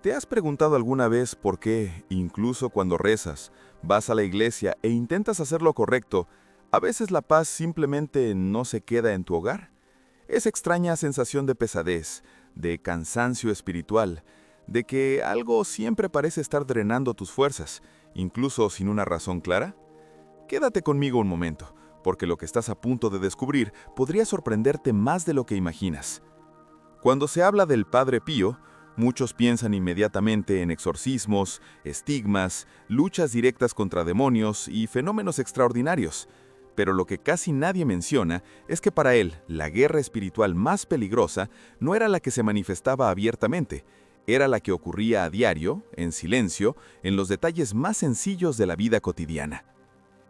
¿Te has preguntado alguna vez por qué, incluso cuando rezas, vas a la iglesia e intentas hacer lo correcto, a veces la paz simplemente no se queda en tu hogar? Esa extraña sensación de pesadez, de cansancio espiritual, de que algo siempre parece estar drenando tus fuerzas, incluso sin una razón clara. Quédate conmigo un momento, porque lo que estás a punto de descubrir podría sorprenderte más de lo que imaginas. Cuando se habla del Padre Pío, muchos piensan inmediatamente en exorcismos, estigmas, luchas directas contra demonios y fenómenos extraordinarios. Pero lo que casi nadie menciona es que para él, la guerra espiritual más peligrosa no era la que se manifestaba abiertamente, era la que ocurría a diario, en silencio, en los detalles más sencillos de la vida cotidiana.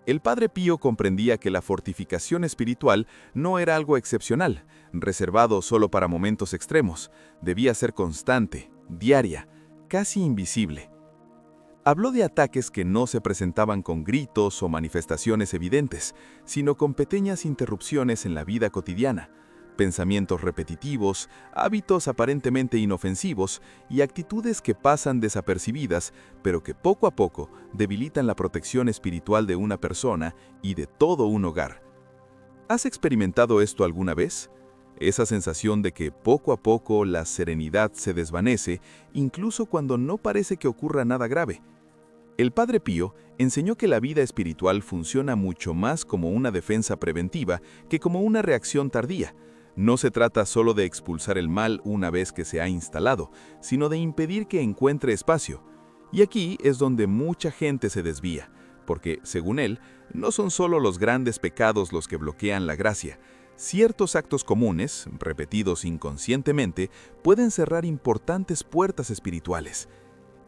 El Padre Pío comprendía que la fortificación espiritual no era algo excepcional, reservado solo para momentos extremos. Debía ser constante, diaria, casi invisible. Habló de ataques que no se presentaban con gritos o manifestaciones evidentes, sino con pequeñas interrupciones en la vida cotidiana, pensamientos repetitivos, hábitos aparentemente inofensivos y actitudes que pasan desapercibidas, pero que poco a poco debilitan la protección espiritual de una persona y de todo un hogar. ¿Has experimentado esto alguna vez? Esa sensación de que poco a poco la serenidad se desvanece, incluso cuando no parece que ocurra nada grave. El Padre Pío enseñó que la vida espiritual funciona mucho más como una defensa preventiva que como una reacción tardía. No se trata solo de expulsar el mal una vez que se ha instalado, sino de impedir que encuentre espacio. Y aquí es donde mucha gente se desvía, porque, según él, no son solo los grandes pecados los que bloquean la gracia. Ciertos actos comunes, repetidos inconscientemente, pueden cerrar importantes puertas espirituales.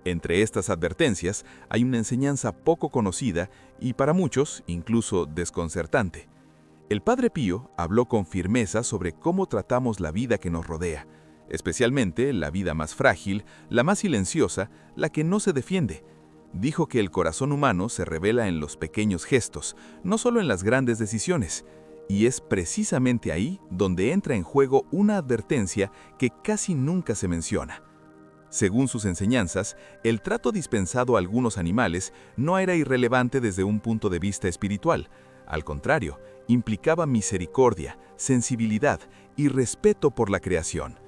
Entre estas advertencias hay una enseñanza poco conocida y para muchos incluso desconcertante. El Padre Pío habló con firmeza sobre cómo tratamos la vida que nos rodea, especialmente la vida más frágil, la más silenciosa, la que no se defiende. Dijo que el corazón humano se revela en los pequeños gestos, no solo en las grandes decisiones, y es precisamente ahí donde entra en juego una advertencia que casi nunca se menciona. Según sus enseñanzas, el trato dispensado a algunos animales no era irrelevante desde un punto de vista espiritual. Al contrario, implicaba misericordia, sensibilidad y respeto por la creación.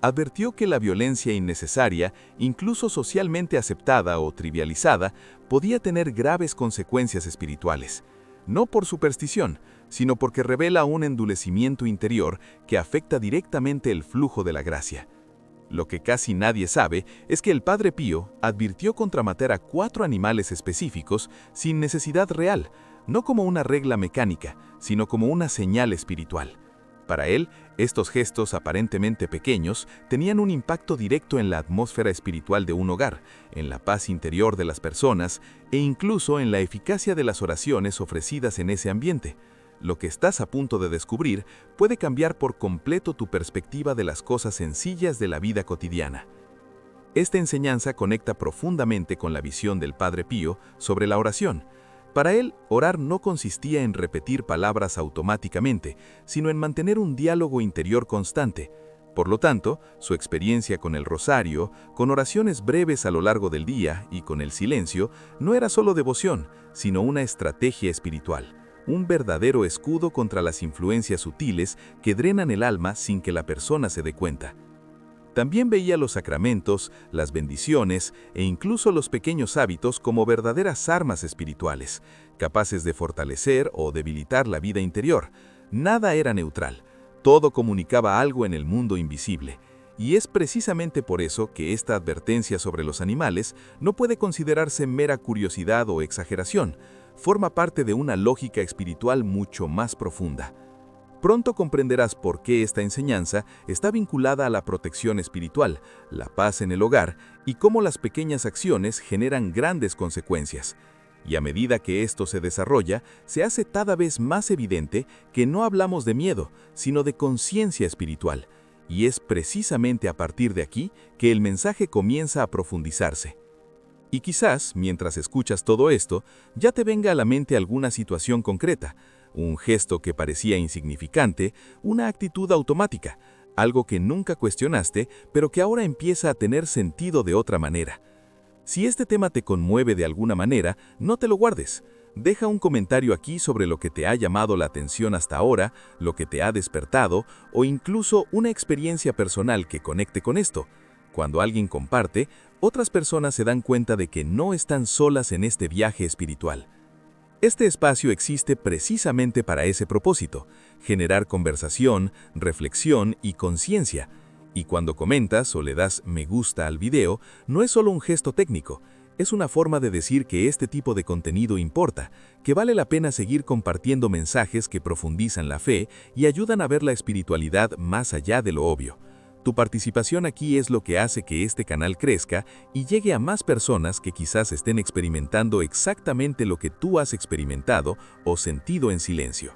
Advirtió que la violencia innecesaria, incluso socialmente aceptada o trivializada, podía tener graves consecuencias espirituales. No por superstición, sino porque revela un endurecimiento interior que afecta directamente el flujo de la gracia. Lo que casi nadie sabe es que el Padre Pío advirtió contra matar a 4 animales específicos sin necesidad real, no como una regla mecánica, sino como una señal espiritual. Para él, estos gestos aparentemente pequeños tenían un impacto directo en la atmósfera espiritual de un hogar, en la paz interior de las personas e incluso en la eficacia de las oraciones ofrecidas en ese ambiente. Lo que estás a punto de descubrir puede cambiar por completo tu perspectiva de las cosas sencillas de la vida cotidiana. Esta enseñanza conecta profundamente con la visión del Padre Pío sobre la oración. Para él, orar no consistía en repetir palabras automáticamente, sino en mantener un diálogo interior constante. Por lo tanto, su experiencia con el rosario, con oraciones breves a lo largo del día y con el silencio, no era solo devoción, sino una estrategia espiritual. Un verdadero escudo contra las influencias sutiles que drenan el alma sin que la persona se dé cuenta. También veía los sacramentos, las bendiciones e incluso los pequeños hábitos como verdaderas armas espirituales, capaces de fortalecer o debilitar la vida interior. Nada era neutral, todo comunicaba algo en el mundo invisible. Y es precisamente por eso que esta advertencia sobre los animales no puede considerarse mera curiosidad o exageración. Forma parte de una lógica espiritual mucho más profunda. Pronto comprenderás por qué esta enseñanza está vinculada a la protección espiritual, la paz en el hogar y cómo las pequeñas acciones generan grandes consecuencias. Y a medida que esto se desarrolla, se hace cada vez más evidente que no hablamos de miedo, sino de conciencia espiritual. Y es precisamente a partir de aquí que el mensaje comienza a profundizarse. Y quizás, mientras escuchas todo esto, ya te venga a la mente alguna situación concreta, un gesto que parecía insignificante, una actitud automática, algo que nunca cuestionaste, pero que ahora empieza a tener sentido de otra manera. Si este tema te conmueve de alguna manera, no te lo guardes. Deja un comentario aquí sobre lo que te ha llamado la atención hasta ahora, lo que te ha despertado o incluso una experiencia personal que conecte con esto. Cuando alguien comparte, otras personas se dan cuenta de que no están solas en este viaje espiritual. Este espacio existe precisamente para ese propósito, generar conversación, reflexión y conciencia. Y cuando comentas o le das me gusta al video, no es solo un gesto técnico, es una forma de decir que este tipo de contenido importa, que vale la pena seguir compartiendo mensajes que profundizan la fe y ayudan a ver la espiritualidad más allá de lo obvio. Tu participación aquí es lo que hace que este canal crezca y llegue a más personas que quizás estén experimentando exactamente lo que tú has experimentado o sentido en silencio.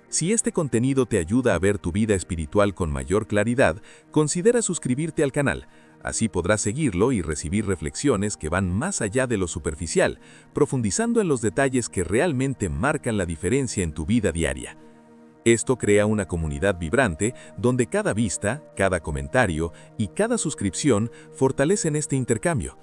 Si este contenido te ayuda a ver tu vida espiritual con mayor claridad, considera suscribirte al canal. Así podrás seguirlo y recibir reflexiones que van más allá de lo superficial, profundizando en los detalles que realmente marcan la diferencia en tu vida diaria. Esto crea una comunidad vibrante donde cada vista, cada comentario y cada suscripción fortalecen este intercambio.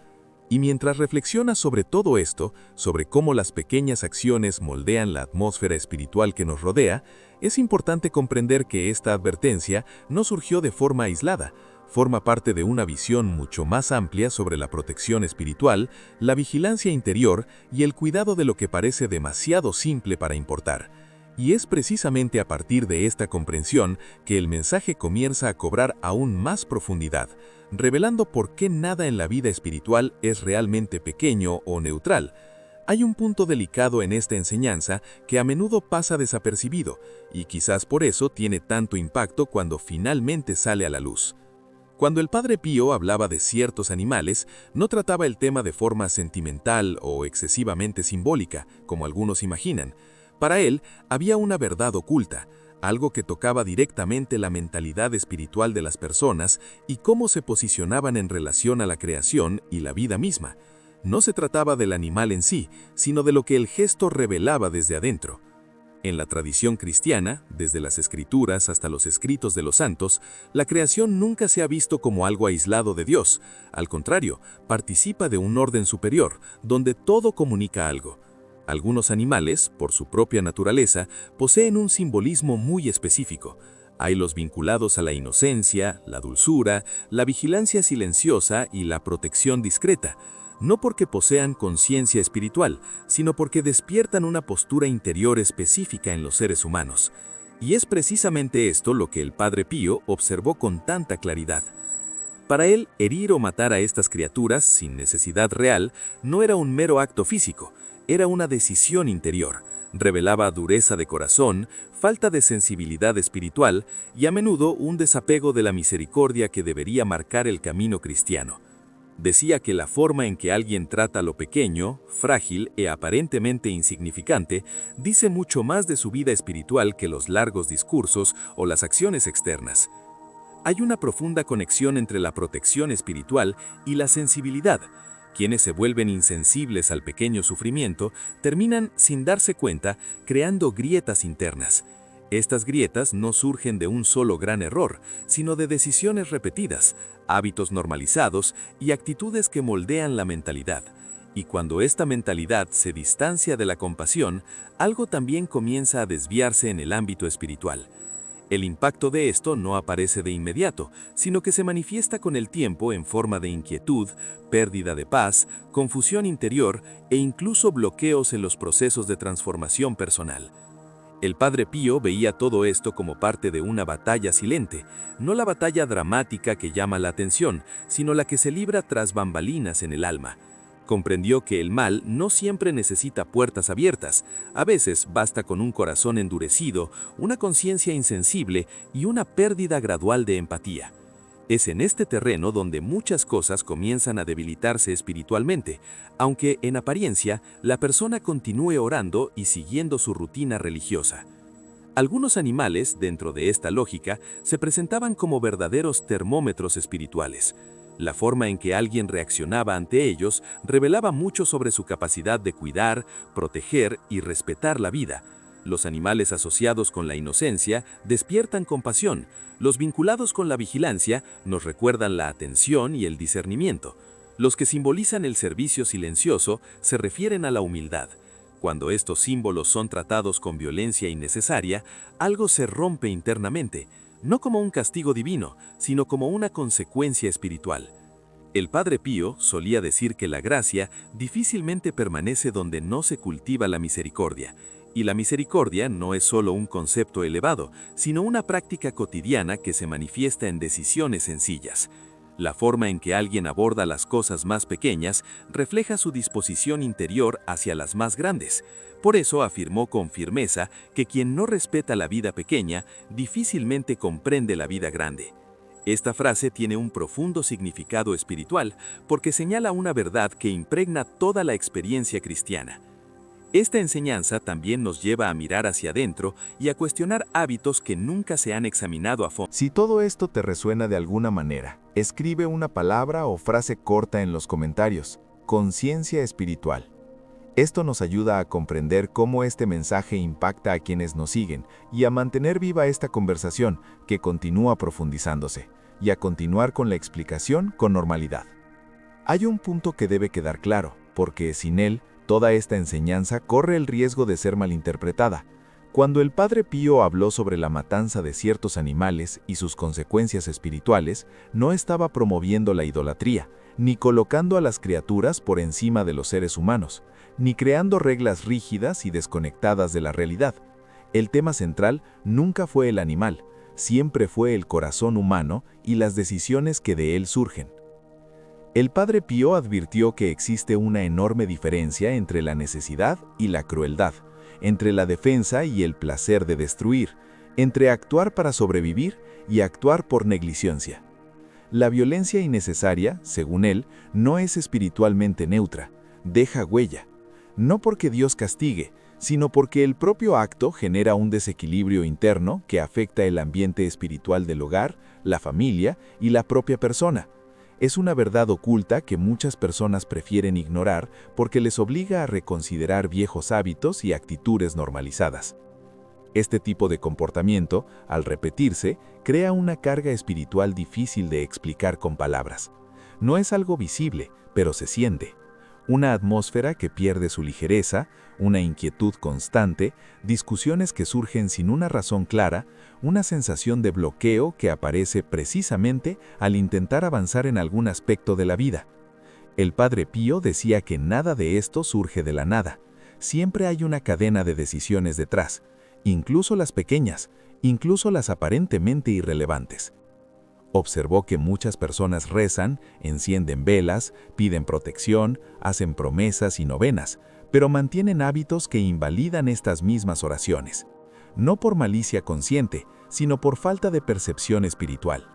Y mientras reflexionas sobre todo esto, sobre cómo las pequeñas acciones moldean la atmósfera espiritual que nos rodea, es importante comprender que esta advertencia no surgió de forma aislada, forma parte de una visión mucho más amplia sobre la protección espiritual, la vigilancia interior y el cuidado de lo que parece demasiado simple para importar. Y es precisamente a partir de esta comprensión que el mensaje comienza a cobrar aún más profundidad, revelando por qué nada en la vida espiritual es realmente pequeño o neutral. Hay un punto delicado en esta enseñanza que a menudo pasa desapercibido, y quizás por eso tiene tanto impacto cuando finalmente sale a la luz. Cuando el Padre Pío hablaba de ciertos animales, no trataba el tema de forma sentimental o excesivamente simbólica, como algunos imaginan. Para él, había una verdad oculta, algo que tocaba directamente la mentalidad espiritual de las personas y cómo se posicionaban en relación a la creación y la vida misma. No se trataba del animal en sí, sino de lo que el gesto revelaba desde adentro. En la tradición cristiana, desde las escrituras hasta los escritos de los santos, la creación nunca se ha visto como algo aislado de Dios. Al contrario, participa de un orden superior, donde todo comunica algo. Algunos animales, por su propia naturaleza, poseen un simbolismo muy específico. Hay los vinculados a la inocencia, la dulzura, la vigilancia silenciosa y la protección discreta, no porque posean conciencia espiritual, sino porque despiertan una postura interior específica en los seres humanos. Y es precisamente esto lo que el Padre Pío observó con tanta claridad. Para él, herir o matar a estas criaturas sin necesidad real no era un mero acto físico, era una decisión interior. Revelaba dureza de corazón, falta de sensibilidad espiritual y a menudo un desapego de la misericordia que debería marcar el camino cristiano. Decía que la forma en que alguien trata lo pequeño, frágil e aparentemente insignificante dice mucho más de su vida espiritual que los largos discursos o las acciones externas. Hay una profunda conexión entre la protección espiritual y la sensibilidad. Quienes se vuelven insensibles al pequeño sufrimiento terminan, sin darse cuenta, creando grietas internas. Estas grietas no surgen de un solo gran error, sino de decisiones repetidas, hábitos normalizados y actitudes que moldean la mentalidad. Y cuando esta mentalidad se distancia de la compasión, algo también comienza a desviarse en el ámbito espiritual. El impacto de esto no aparece de inmediato, sino que se manifiesta con el tiempo en forma de inquietud, pérdida de paz, confusión interior e incluso bloqueos en los procesos de transformación personal. El Padre Pío veía todo esto como parte de una batalla silente, no la batalla dramática que llama la atención, sino la que se libra tras bambalinas en el alma. Comprendió que el mal no siempre necesita puertas abiertas, a veces basta con un corazón endurecido, una conciencia insensible y una pérdida gradual de empatía. Es en este terreno donde muchas cosas comienzan a debilitarse espiritualmente, aunque en apariencia la persona continúe orando y siguiendo su rutina religiosa. Algunos animales, dentro de esta lógica, se presentaban como verdaderos termómetros espirituales. La forma en que alguien reaccionaba ante ellos revelaba mucho sobre su capacidad de cuidar, proteger y respetar la vida. Los animales asociados con la inocencia despiertan compasión. Los vinculados con la vigilancia nos recuerdan la atención y el discernimiento. Los que simbolizan el servicio silencioso se refieren a la humildad. Cuando estos símbolos son tratados con violencia innecesaria, algo se rompe internamente, no como un castigo divino, sino como una consecuencia espiritual. El Padre Pío solía decir que la gracia difícilmente permanece donde no se cultiva la misericordia, y la misericordia no es solo un concepto elevado, sino una práctica cotidiana que se manifiesta en decisiones sencillas. La forma en que alguien aborda las cosas más pequeñas refleja su disposición interior hacia las más grandes. Por eso afirmó con firmeza que quien no respeta la vida pequeña difícilmente comprende la vida grande. Esta frase tiene un profundo significado espiritual porque señala una verdad que impregna toda la experiencia cristiana. Esta enseñanza también nos lleva a mirar hacia adentro y a cuestionar hábitos que nunca se han examinado a fondo. Si todo esto te resuena de alguna manera, escribe una palabra o frase corta en los comentarios. Conciencia espiritual. Esto nos ayuda a comprender cómo este mensaje impacta a quienes nos siguen y a mantener viva esta conversación que continúa profundizándose y a continuar con la explicación con normalidad. Hay un punto que debe quedar claro, porque sin él, toda esta enseñanza corre el riesgo de ser malinterpretada. Cuando el Padre Pío habló sobre la matanza de ciertos animales y sus consecuencias espirituales, no estaba promoviendo la idolatría, ni colocando a las criaturas por encima de los seres humanos, ni creando reglas rígidas y desconectadas de la realidad. El tema central nunca fue el animal, siempre fue el corazón humano y las decisiones que de él surgen. El Padre Pío advirtió que existe una enorme diferencia entre la necesidad y la crueldad, entre la defensa y el placer de destruir, entre actuar para sobrevivir y actuar por negligencia. La violencia innecesaria, según él, no es espiritualmente neutra, deja huella. No porque Dios castigue, sino porque el propio acto genera un desequilibrio interno que afecta el ambiente espiritual del hogar, la familia y la propia persona. Es una verdad oculta que muchas personas prefieren ignorar porque les obliga a reconsiderar viejos hábitos y actitudes normalizadas. Este tipo de comportamiento, al repetirse, crea una carga espiritual difícil de explicar con palabras. No es algo visible, pero se siente. Una atmósfera que pierde su ligereza, una inquietud constante, discusiones que surgen sin una razón clara, una sensación de bloqueo que aparece precisamente al intentar avanzar en algún aspecto de la vida. El Padre Pío decía que nada de esto surge de la nada. Siempre hay una cadena de decisiones detrás, incluso las pequeñas, incluso las aparentemente irrelevantes. Observó que muchas personas rezan, encienden velas, piden protección, hacen promesas y novenas, pero mantienen hábitos que invalidan estas mismas oraciones. No por malicia consciente, sino por falta de percepción espiritual.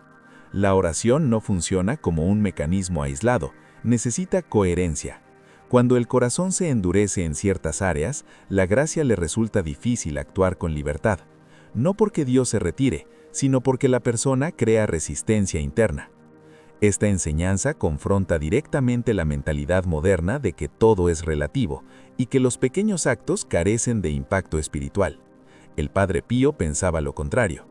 La oración no funciona como un mecanismo aislado, necesita coherencia. Cuando el corazón se endurece en ciertas áreas, la gracia le resulta difícil actuar con libertad. No porque Dios se retire, sino porque la persona crea resistencia interna. Esta enseñanza confronta directamente la mentalidad moderna de que todo es relativo y que los pequeños actos carecen de impacto espiritual. El Padre Pío pensaba lo contrario.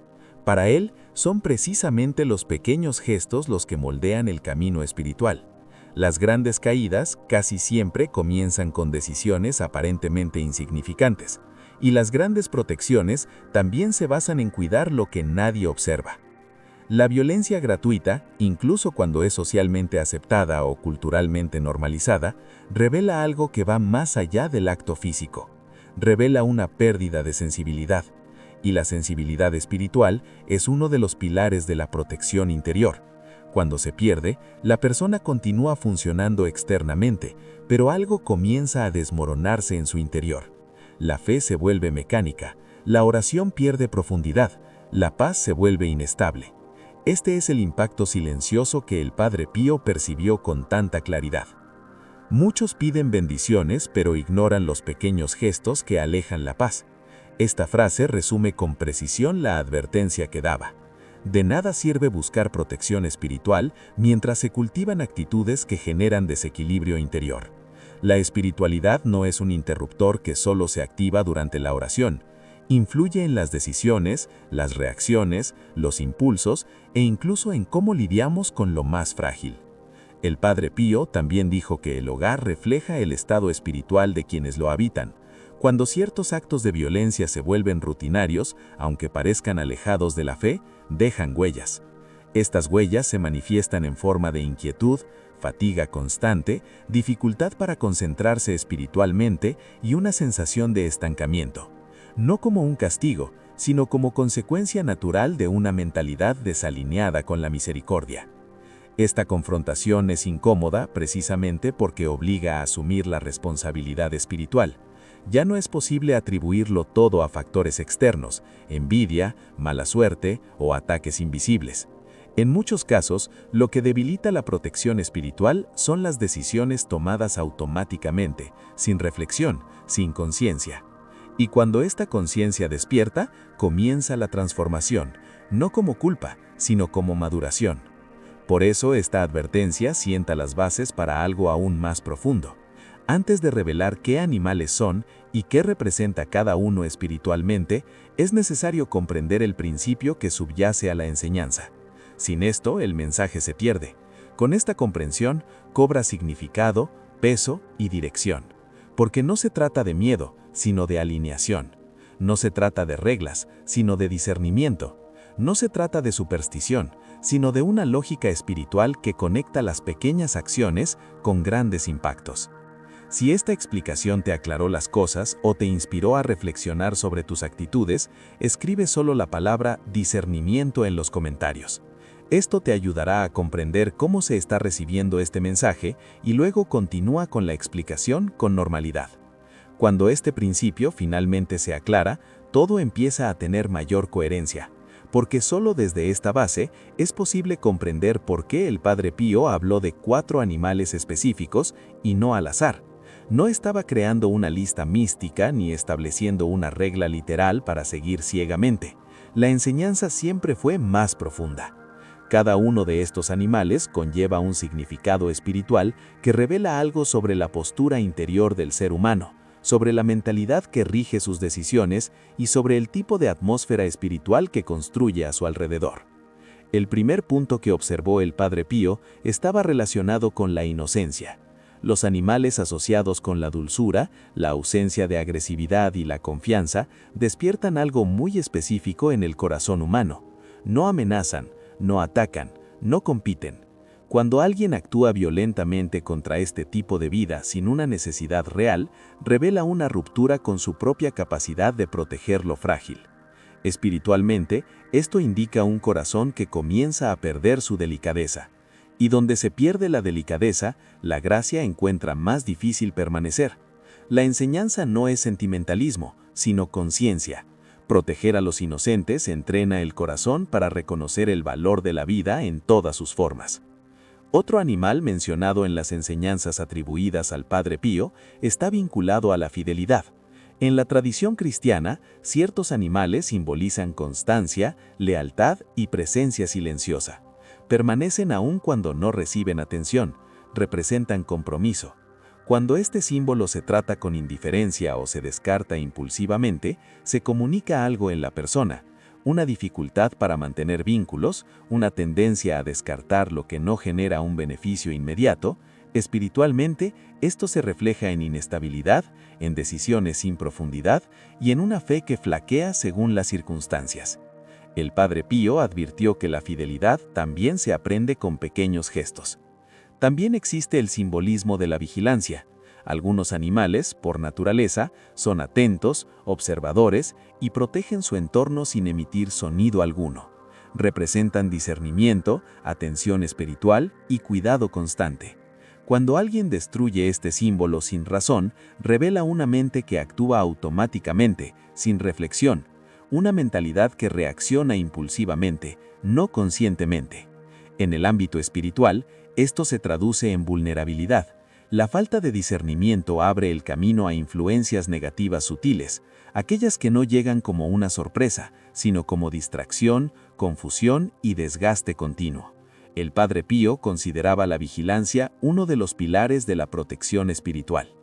Para él, son precisamente los pequeños gestos los que moldean el camino espiritual. Las grandes caídas casi siempre comienzan con decisiones aparentemente insignificantes, y las grandes protecciones también se basan en cuidar lo que nadie observa. La violencia gratuita, incluso cuando es socialmente aceptada o culturalmente normalizada, revela algo que va más allá del acto físico. Revela una pérdida de sensibilidad, y la sensibilidad espiritual es uno de los pilares de la protección interior. Cuando se pierde, la persona continúa funcionando externamente, pero algo comienza a desmoronarse en su interior. La fe se vuelve mecánica, la oración pierde profundidad, la paz se vuelve inestable. Este es el impacto silencioso que el Padre Pío percibió con tanta claridad. Muchos piden bendiciones, pero ignoran los pequeños gestos que alejan la paz. Esta frase resume con precisión la advertencia que daba. De nada sirve buscar protección espiritual mientras se cultivan actitudes que generan desequilibrio interior. La espiritualidad no es un interruptor que solo se activa durante la oración. Influye en las decisiones, las reacciones, los impulsos e incluso en cómo lidiamos con lo más frágil. El Padre Pío también dijo que el hogar refleja el estado espiritual de quienes lo habitan. Cuando ciertos actos de violencia se vuelven rutinarios, aunque parezcan alejados de la fe, dejan huellas. Estas huellas se manifiestan en forma de inquietud, fatiga constante, dificultad para concentrarse espiritualmente y una sensación de estancamiento. No como un castigo, sino como consecuencia natural de una mentalidad desalineada con la misericordia. Esta confrontación es incómoda precisamente porque obliga a asumir la responsabilidad espiritual. Ya no es posible atribuirlo todo a factores externos, envidia, mala suerte o ataques invisibles. En muchos casos, lo que debilita la protección espiritual son las decisiones tomadas automáticamente, sin reflexión, sin conciencia. Y cuando esta conciencia despierta, comienza la transformación, no como culpa, sino como maduración. Por eso esta advertencia sienta las bases para algo aún más profundo. Antes de revelar qué animales son y qué representa cada uno espiritualmente, es necesario comprender el principio que subyace a la enseñanza. Sin esto, el mensaje se pierde. Con esta comprensión, cobra significado, peso y dirección. Porque no se trata de miedo, sino de alineación. No se trata de reglas, sino de discernimiento. No se trata de superstición, sino de una lógica espiritual que conecta las pequeñas acciones con grandes impactos. Si esta explicación te aclaró las cosas o te inspiró a reflexionar sobre tus actitudes, escribe solo la palabra discernimiento en los comentarios. Esto te ayudará a comprender cómo se está recibiendo este mensaje y luego continúa con la explicación con normalidad. Cuando este principio finalmente se aclara, todo empieza a tener mayor coherencia, porque solo desde esta base es posible comprender por qué el Padre Pío habló de 4 animales específicos y no al azar. No estaba creando una lista mística ni estableciendo una regla literal para seguir ciegamente. La enseñanza siempre fue más profunda. Cada uno de estos animales conlleva un significado espiritual que revela algo sobre la postura interior del ser humano, sobre la mentalidad que rige sus decisiones y sobre el tipo de atmósfera espiritual que construye a su alrededor. El primer punto que observó el Padre Pío estaba relacionado con la inocencia. Los animales asociados con la dulzura, la ausencia de agresividad y la confianza despiertan algo muy específico en el corazón humano. No amenazan, no atacan, no compiten. Cuando alguien actúa violentamente contra este tipo de vida sin una necesidad real, revela una ruptura con su propia capacidad de proteger lo frágil. Espiritualmente, esto indica un corazón que comienza a perder su delicadeza. Y donde se pierde la delicadeza, la gracia encuentra más difícil permanecer. La enseñanza no es sentimentalismo, sino conciencia. Proteger a los inocentes entrena el corazón para reconocer el valor de la vida en todas sus formas. Otro animal mencionado en las enseñanzas atribuidas al Padre Pío está vinculado a la fidelidad. En la tradición cristiana, ciertos animales simbolizan constancia, lealtad y presencia silenciosa. Permanecen aún cuando no reciben atención, representan compromiso. Cuando este símbolo se trata con indiferencia o se descarta impulsivamente, se comunica algo en la persona, una dificultad para mantener vínculos, una tendencia a descartar lo que no genera un beneficio inmediato. Espiritualmente, esto se refleja en inestabilidad, en decisiones sin profundidad y en una fe que flaquea según las circunstancias. El Padre Pío advirtió que la fidelidad también se aprende con pequeños gestos. También existe el simbolismo de la vigilancia. Algunos animales, por naturaleza, son atentos, observadores y protegen su entorno sin emitir sonido alguno. Representan discernimiento, atención espiritual y cuidado constante. Cuando alguien destruye este símbolo sin razón, revela una mente que actúa automáticamente, sin reflexión, una mentalidad que reacciona impulsivamente, no conscientemente. En el ámbito espiritual, esto se traduce en vulnerabilidad. La falta de discernimiento abre el camino a influencias negativas sutiles, aquellas que no llegan como una sorpresa, sino como distracción, confusión y desgaste continuo. El Padre Pío consideraba la vigilancia uno de los pilares de la protección espiritual.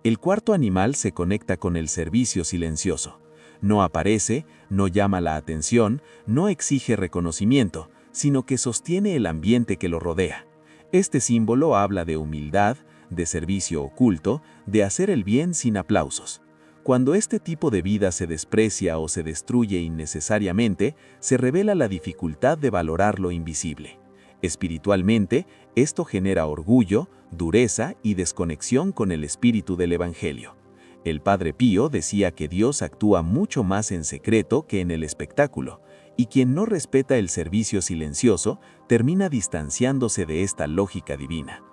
El cuarto animal se conecta con el servicio silencioso. No aparece, no llama la atención, no exige reconocimiento, sino que sostiene el ambiente que lo rodea. Este símbolo habla de humildad, de servicio oculto, de hacer el bien sin aplausos. Cuando este tipo de vida se desprecia o se destruye innecesariamente, se revela la dificultad de valorar lo invisible. Espiritualmente, esto genera orgullo, dureza y desconexión con el espíritu del Evangelio. El Padre Pío decía que Dios actúa mucho más en secreto que en el espectáculo, y quien no respeta el servicio silencioso termina distanciándose de esta lógica divina.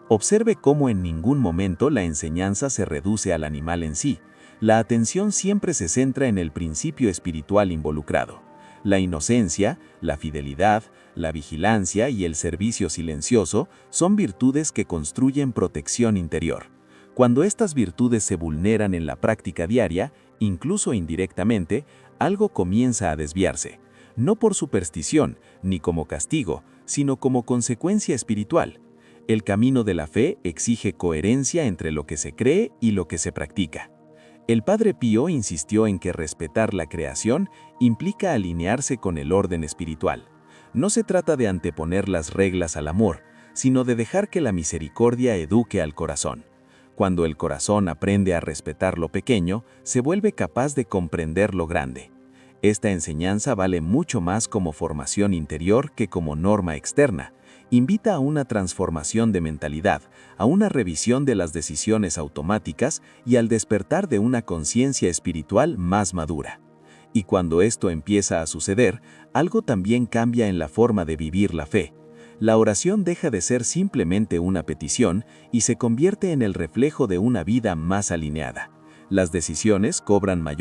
Observe cómo en ningún momento la enseñanza se reduce al animal en sí. La atención siempre se centra en el principio espiritual involucrado. La inocencia, la fidelidad, la vigilancia y el servicio silencioso son virtudes que construyen protección interior. Cuando estas virtudes se vulneran en la práctica diaria, incluso indirectamente, algo comienza a desviarse, no por superstición ni como castigo, sino como consecuencia espiritual. El camino de la fe exige coherencia entre lo que se cree y lo que se practica. El Padre Pío insistió en que respetar la creación implica alinearse con el orden espiritual. No se trata de anteponer las reglas al amor, sino de dejar que la misericordia eduque al corazón. Cuando el corazón aprende a respetar lo pequeño, se vuelve capaz de comprender lo grande. Esta enseñanza vale mucho más como formación interior que como norma externa. Invita a una transformación de mentalidad, a una revisión de las decisiones automáticas y al despertar de una conciencia espiritual más madura. Y cuando esto empieza a suceder, algo también cambia en la forma de vivir la fe. La oración deja de ser simplemente una petición y se convierte en el reflejo de una vida más alineada. Las decisiones cobran mayor